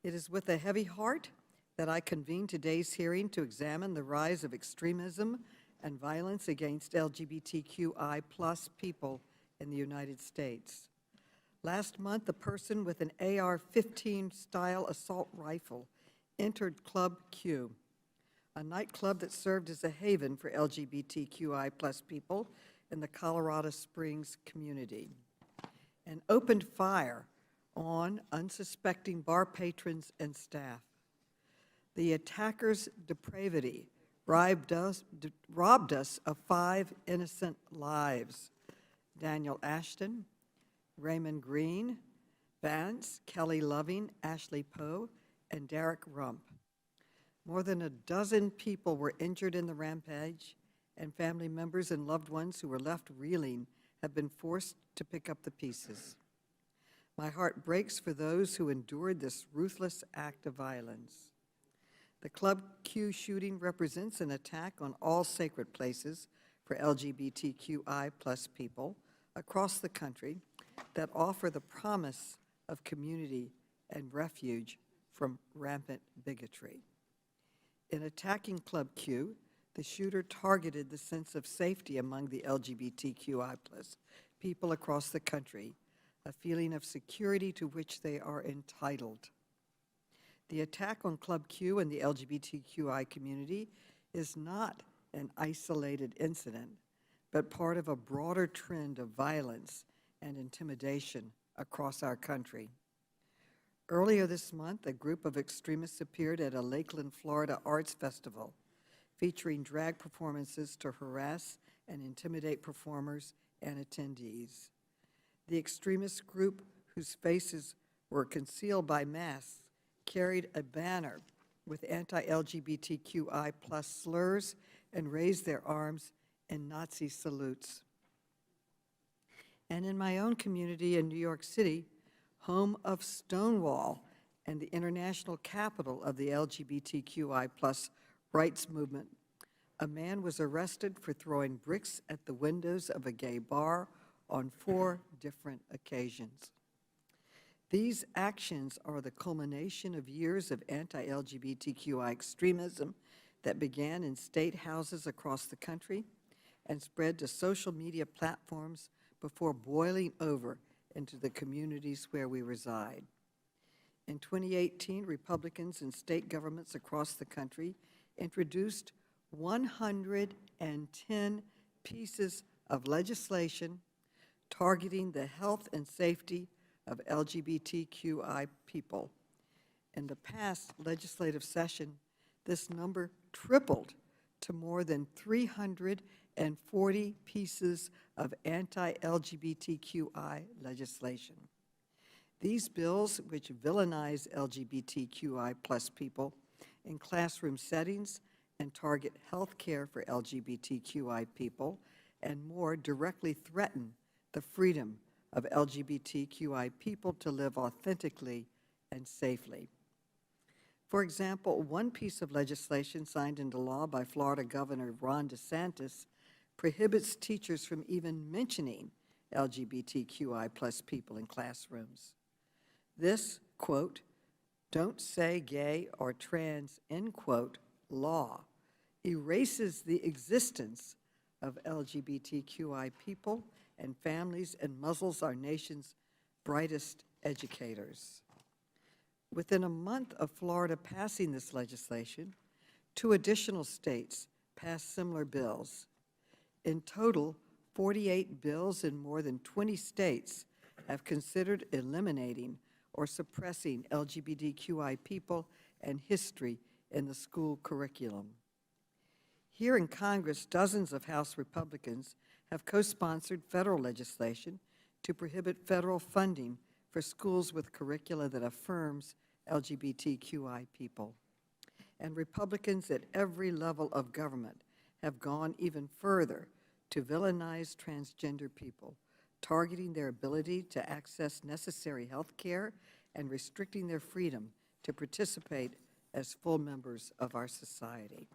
It is with a heavy heart that I convene today's hearing to examine the rise of extremism and violence against LGBTQI+ people in the United States. Last month, a person with an AR-15 style assault rifle entered Club Q, a nightclub that served as a haven for LGBTQI+ people in the Colorado Springs community, and opened fire on unsuspecting bar patrons and staff. The attackers' depravity robbed us of 5 innocent lives: Daniel Ashton, Raymond Green, Vance, Kelly Loving, Ashley Poe, and Derek Rump. More than a dozen people were injured in the rampage, and family members and loved ones who were left reeling have been forced to pick up the pieces. My heart breaks for those who endured this ruthless act of violence. The Club Q shooting represents an attack on all sacred places for LGBTQI+ people across the country that offer the promise of community and refuge from rampant bigotry. In attacking Club Q, the shooter targeted the sense of safety among the LGBTQI+ people across the country, a feeling of security to which they are entitled. The attack on Club Q and the LGBTQI community is not an isolated incident, but part of a broader trend of violence and intimidation across our country. Earlier this month, a group of extremists appeared at a Lakeland, Florida arts festival featuring drag performances to harass and intimidate performers and attendees. The extremist group, whose faces were concealed by masks, carried a banner with anti-LGBTQI+ slurs and raised their arms in Nazi salutes. And in my own community in New York City, home of Stonewall and the international capital of the LGBTQI+ rights movement, a man was arrested for throwing bricks at the windows of a gay bar on 4 different occasions. These actions are the culmination of years of anti-LGBTQI extremism that began in state houses across the country and spread to social media platforms before boiling over into the communities where we reside. In 2018, Republicans in state governments across the country introduced 110 pieces of legislation targeting the health and safety of LGBTQI people. In the past legislative session, this number tripled to more than 340 pieces of anti-LGBTQI legislation. These bills, which villainize LGBTQI+ people in classroom settings and target health care for LGBTQI people, and more directly threaten the freedom of LGBTQI people to live authentically and safely. For example, one piece of legislation signed into law by Florida Governor Ron DeSantis prohibits teachers from even mentioning LGBTQI+ people in classrooms. This, quote, "don't say gay or trans," end quote, law erases the existence of LGBTQI people and families and muzzles our nation's brightest educators. Within a month of Florida passing this legislation, 2 additional states passed similar bills. In total, 48 bills in more than 20 states have considered eliminating or suppressing LGBTQI people and history in the school curriculum. Here in Congress, dozens of House Republicans have co-sponsored federal legislation to prohibit federal funding for schools with curricula that affirms LGBTQI people. And Republicans at every level of government have gone even further to villainize transgender people, targeting their ability to access necessary health care and restricting their freedom to participate as full members of our society.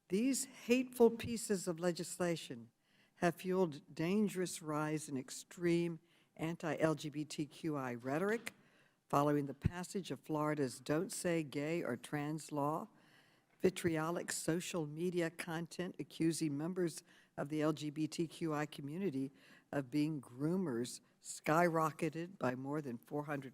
These hateful pieces of legislation have fueled dangerous rise in extreme anti-LGBTQI rhetoric, following the passage of Florida's Don't Say Gay or Trans law. Vitriolic social media content accusing members of the LGBTQI community of being groomers skyrocketed by more than 400%.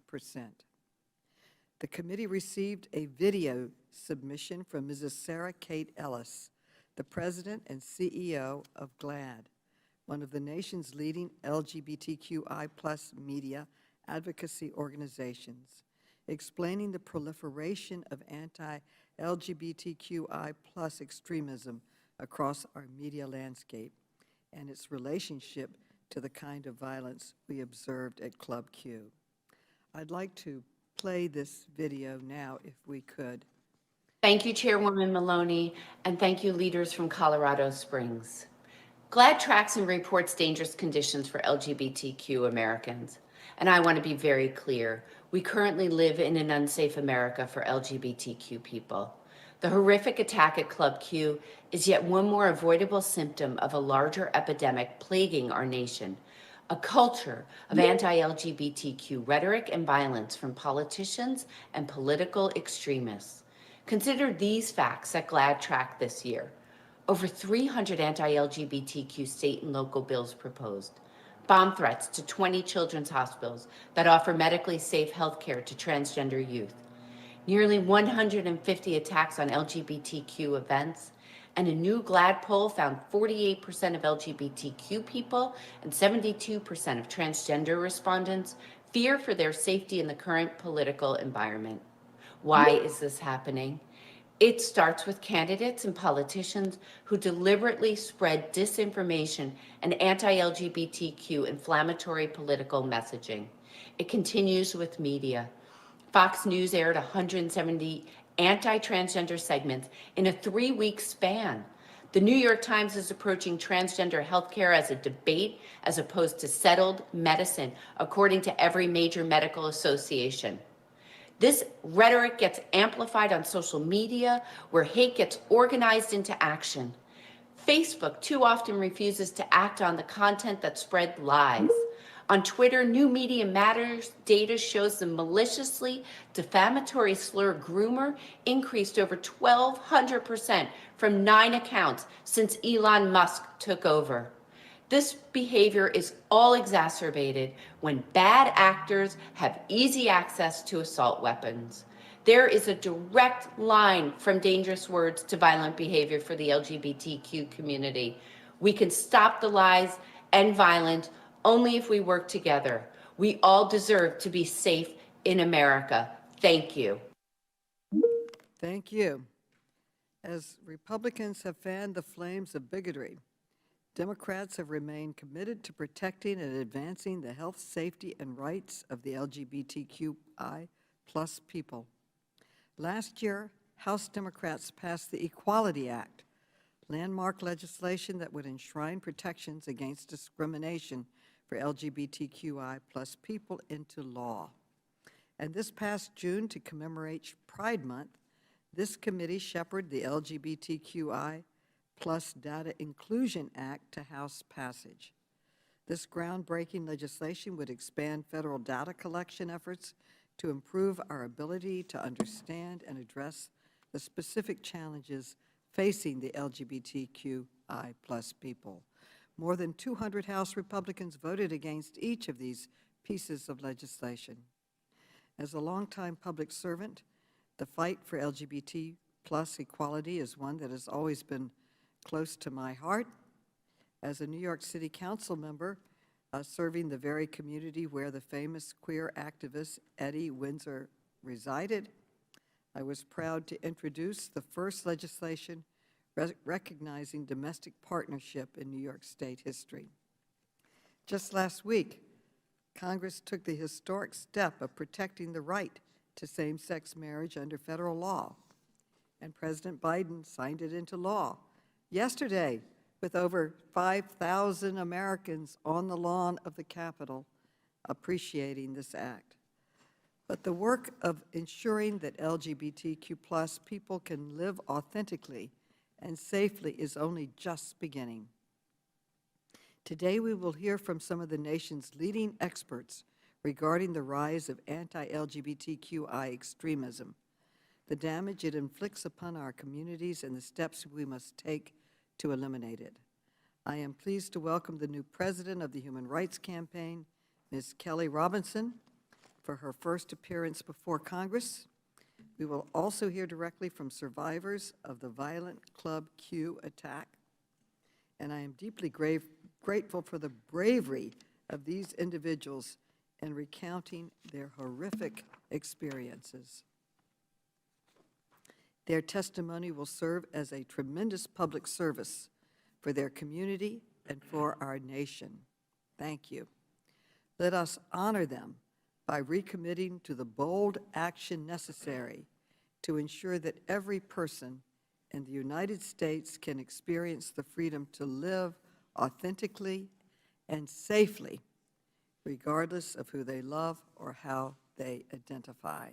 The committee received a video submission from Mrs. Sarah Kate Ellis, the president and CEO of GLAAD, one of the nation's leading LGBTQI+ media advocacy organizations, explaining the proliferation of anti-LGBTQI+ extremism across our media landscape and its relationship to the kind of violence we observed at Club Q. I'd like to play this video now, if we could. Thank you, Chairwoman Maloney, and thank you, leaders from Colorado Springs. GLAAD tracks and reports dangerous conditions for LGBTQ Americans. And I want to be very clear. We currently live in an unsafe America for LGBTQ people. The horrific attack at Club Q is yet one more avoidable symptom of a larger epidemic plaguing our nation, a culture of anti-LGBTQ rhetoric and violence from politicians and political extremists. Consider these facts that GLAAD tracked this year. Over 300 anti-LGBTQ state and local bills proposed. Bomb threats to 20 children's hospitals that offer medically safe health care to transgender youth. Nearly 150 attacks on LGBTQ events, and a new GLAAD poll found 48% of LGBTQ people and 72% of transgender respondents fear for their safety in the current political environment. Why is this happening? It starts with candidates and politicians who deliberately spread disinformation and anti-LGBTQ inflammatory political messaging. It continues with media. Fox News aired 170 anti-transgender segments in a 3-week span. The New York Times is approaching transgender healthcare as a debate as opposed to settled medicine, according to every major medical association. This rhetoric gets amplified on social media, where hate gets organized into action. Facebook too often refuses to act on the content that spread lies. On Twitter, New Media Matters data shows the maliciously defamatory slur groomer increased over 1,200% from 9 accounts since Elon Musk took over. This behavior is all exacerbated when bad actors have easy access to assault weapons. There is a direct line from dangerous words to violent behavior for the LGBTQ community. We can stop the lies and violence only if we work together. We all deserve to be safe in America. Thank you. Thank you. As Republicans have fanned the flames of bigotry, Democrats have remained committed to protecting and advancing the health, safety, and rights of the LGBTQI+ people. Last year, House Democrats passed the Equality Act, landmark legislation that would enshrine protections against discrimination for LGBTQI+ people into law. And this past June, to commemorate Pride Month, this committee shepherded the LGBTQI+ Data Inclusion Act to House passage. This groundbreaking legislation would expand federal data collection efforts to improve our ability to understand and address the specific challenges facing the LGBTQI+ people. More than 200 House Republicans voted against each of these pieces of legislation. As a longtime public servant, the fight for LGBT+ equality is one that has always been close to my heart. As a New York City Council member, serving the very community where the famous queer activist Eddie Windsor resided, I was proud to introduce the first legislation recognizing domestic partnership in New York State history. Just last week, Congress took the historic step of protecting the right to same-sex marriage under federal law, and President Biden signed it into law yesterday, with over 5,000 Americans on the lawn of the Capitol appreciating this act. But the work of ensuring that LGBTQ+ people can live authentically and safely is only just beginning. Today we will hear from some of the nation's leading experts regarding the rise of anti-LGBTQI extremism, the damage it inflicts upon our communities, and the steps we must take to eliminate it. I am pleased to welcome the new president of the Human Rights Campaign, Ms. Kelly Robinson, for her first appearance before Congress. We will also hear directly from survivors of the violent Club Q attack, and I am deeply grateful for the bravery of these individuals in recounting their horrific experiences. Their testimony will serve as a tremendous public service for their community and for our nation. Thank you. Let us honor them by recommitting to the bold action necessary to ensure that every person in the United States can experience the freedom to live authentically and safely, regardless of who they love or how they identify.